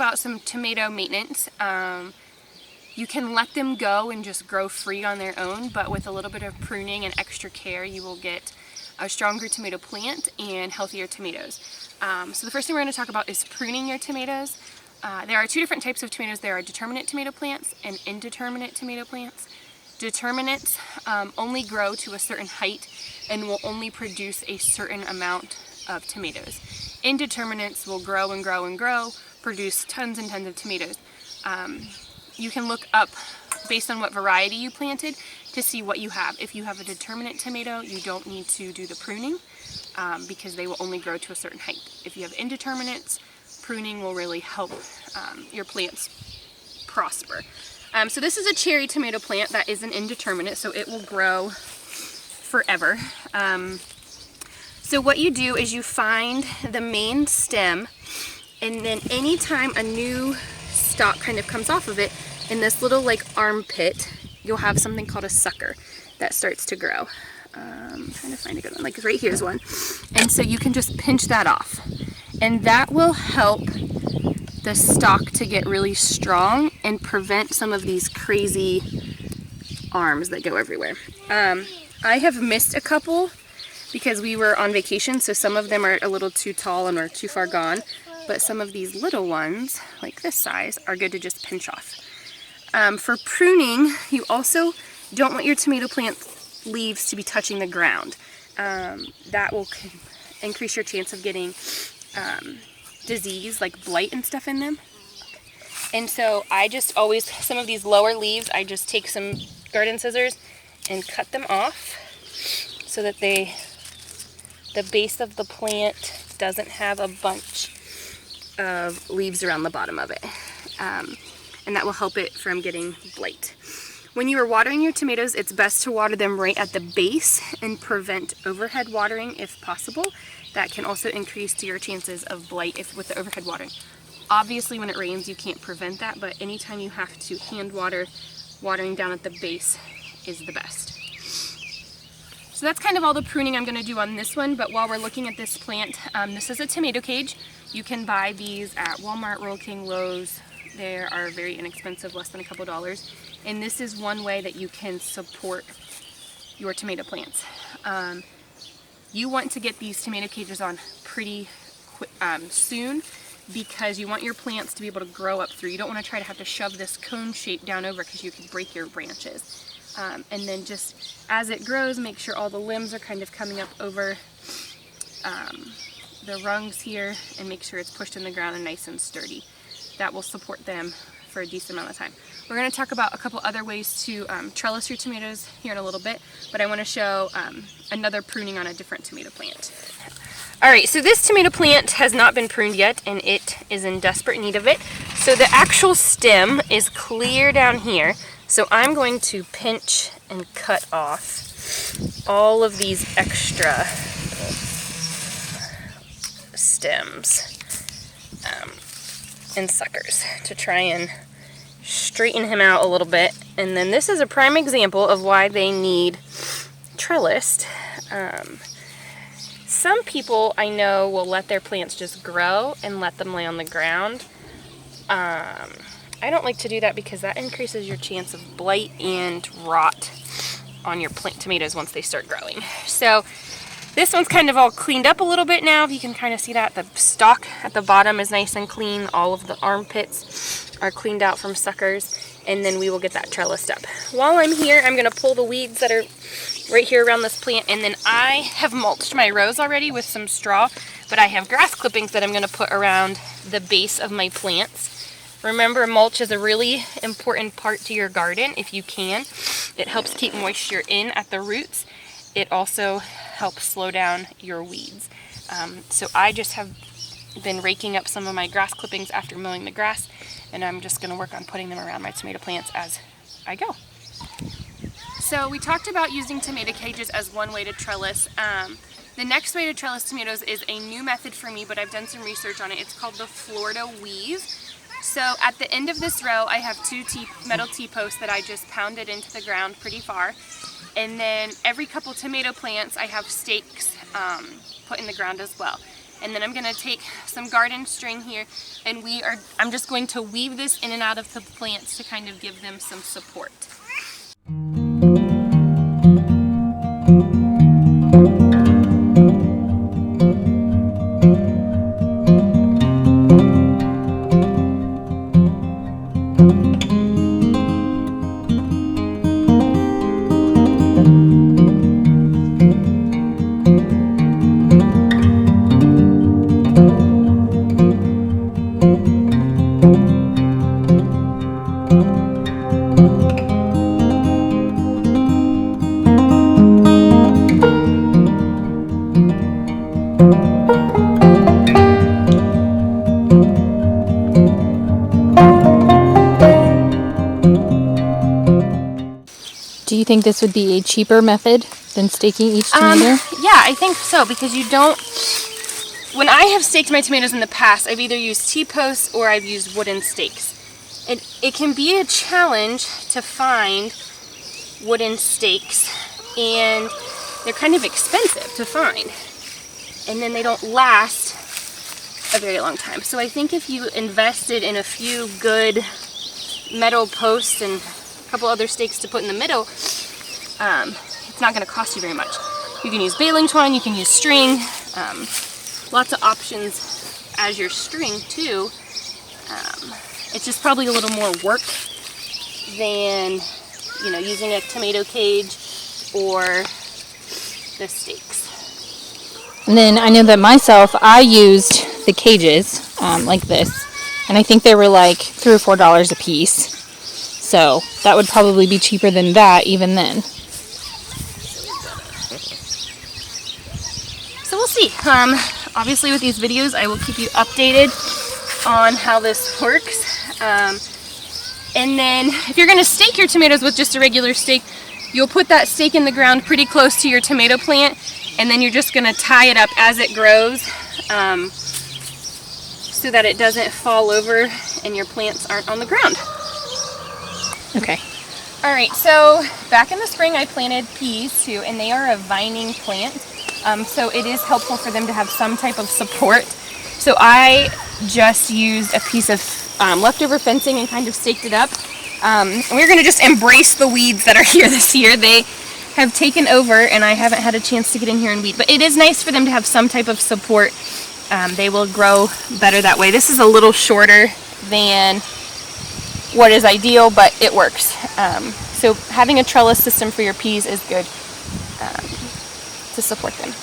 about some tomato maintenance. You can let them go and just grow free on their own, but with a little bit of pruning and extra care, you will get a stronger tomato plant and healthier tomatoes. So the first thing we're going to talk about is pruning your tomatoes. There are two different types of tomatoes. There are determinate tomato plants and indeterminate tomato plants. Determinates only grow to a certain height and will only produce a certain amount of tomatoes. Indeterminates will grow and grow and grow, produce tons and tons of tomatoes. You can look up based on what variety you planted to see what you have. If you have a determinate tomato, you don't need to do the pruning because they will only grow to a certain height. If you have indeterminates, pruning will really help your plants prosper. So this is a cherry tomato plant that is an indeterminate, so it will grow forever. So what you do is you find the main stem, and then anytime a new stalk kind of comes off of it, in this little like armpit, you'll have something called a sucker that starts to grow. I'm trying to find a good one, like right here's one. And so you can just pinch that off, and that will help the stalk to get really strong and prevent some of these crazy arms that go everywhere. I have missed a couple because we were on vacation, so some of them are a little too tall and are too far gone, but some of these little ones, like this size, are good to just pinch off. For pruning, you also don't want your tomato plant leaves to be touching the ground. That will increase your chance of getting disease like blight and stuff in them. And so I just always, some of these lower leaves, I just take some garden scissors and cut them off so that the base of the plant doesn't have a bunch of leaves around the bottom of it. And that will help it from getting blight. When you are watering your tomatoes, it's best to water them right at the base and prevent overhead watering if possible. That can also increase your chances of blight with the overhead watering. Obviously when it rains you can't prevent that, but anytime you have to hand water, watering down at the base is the best. So that's kind of all the pruning I'm going to do on this one, but while we're looking at this plant, this is a tomato cage. You can buy these at Walmart, Rural King, Lowe's. They are very inexpensive, less than a couple dollars. And this is one way that you can support your tomato plants. You want to get these tomato cages on pretty soon because you want your plants to be able to grow up through. You don't want to try to have to shove this cone shape down over because you could break your branches. And then just as it grows, make sure all the limbs are kind of coming up over the rungs here, and make sure it's pushed in the ground and nice and sturdy. That will support them for a decent amount of time. We're going to talk about a couple other ways to trellis your tomatoes here in a little bit, but I want to show another pruning on a different tomato plant. Alright, so this tomato plant has not been pruned yet, and it is in desperate need of it. So the actual stem is clear down here, so I'm going to pinch and cut off all of these extra stems and suckers to try and straighten him out a little bit. And then this is a prime example of why they need trellised. Some people I know will let their plants just grow and let them lay on the ground. I don't like to do that because that increases your chance of blight and rot on your plant tomatoes once they start growing. So this one's kind of all cleaned up a little bit now. You can kind of see that the stalk at the bottom is nice and clean. All of the armpits are cleaned out from suckers, and then we will get that trellised up. While I'm here, I'm going to pull the weeds that are right here around this plant, and then I have mulched my rows already with some straw, but I have grass clippings that I'm going to put around the base of my plants. Remember, mulch is a really important part to your garden if you can. It helps keep moisture in at the roots. It also helps slow down your weeds. So I just have been raking up some of my grass clippings after mowing the grass, and I'm just going to work on putting them around my tomato plants as I go. So we talked about using tomato cages as one way to trellis. The next way to trellis tomatoes is a new method for me, but I've done some research on it. It's called the Florida weave. So at the end of this row, I have two metal T-posts that I just pounded into the ground pretty far. And then every couple tomato plants, I have stakes put in the ground as well. And then I'm going to take some garden string here, and I'm just going to weave this in and out of the plants to kind of give them some support. Do you think this would be a cheaper method than staking each tomato? Yeah, I think so, because you don't... When I have staked my tomatoes in the past, I've either used T-posts or I've used wooden stakes. It can be a challenge to find wooden stakes, and they're kind of expensive to find. And then they don't last a very long time. So I think if you invested in a few good metal posts and a couple other stakes to put in the middle, it's not going to cost you very much. You can use baling twine, you can use string, lots of options as your string too. It's just probably a little more work than, you know, using a tomato cage or the stakes. And then I know that myself, I used the cages like this, and I think they were like $3 or $4 a piece. So that would probably be cheaper than that even then. So we'll see. Obviously with these videos I will keep you updated on how this works. And then if you're going to stake your tomatoes with just a regular stake, you'll put that stake in the ground pretty close to your tomato plant, and then you're just going to tie it up as it grows so that it doesn't fall over and your plants aren't on the ground. Okay. Alright, so back in the spring I planted peas too, and they are a vining plant, so it is helpful for them to have some type of support. So I just used a piece of leftover fencing and kind of staked it up. And we're going to just embrace the weeds that are here this year. They have taken over and I haven't had a chance to get in here and weed, but it is nice for them to have some type of support. They will grow better that way. This is a little shorter than what is ideal, but it works. So having a trellis system for your peas is good to support them.